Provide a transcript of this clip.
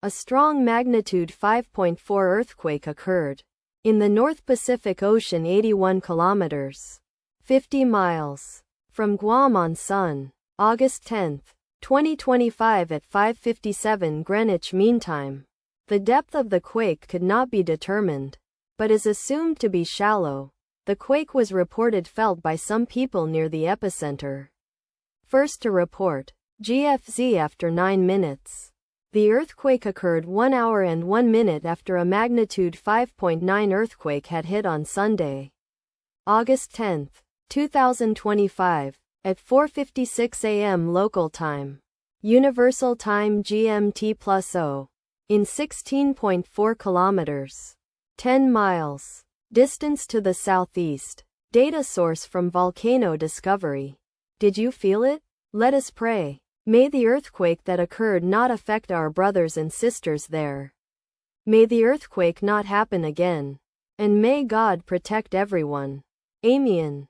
A strong magnitude 5.4 earthquake occurred in the North Pacific Ocean 81 kilometers, 50 miles from Guam on August 10, 2025 at 5:57 Greenwich Mean Time. The depth of the quake could not be determined, but is assumed to be shallow. The quake was reported felt by some people near the epicenter. First to report, GFZ after 9 minutes. The earthquake occurred 1 hour and 1 minute after a magnitude 5.9 earthquake had hit on Sunday, August 10, 2025, at 4:56 a.m. local time, Universal Time GMT+0, in 16.4 kilometers, 10 miles, distance to the southeast. Data source from Volcano Discovery. Did you feel it? Let us pray. May the earthquake that occurred not affect our brothers and sisters there. May the earthquake not happen again. And may God protect everyone. Amen.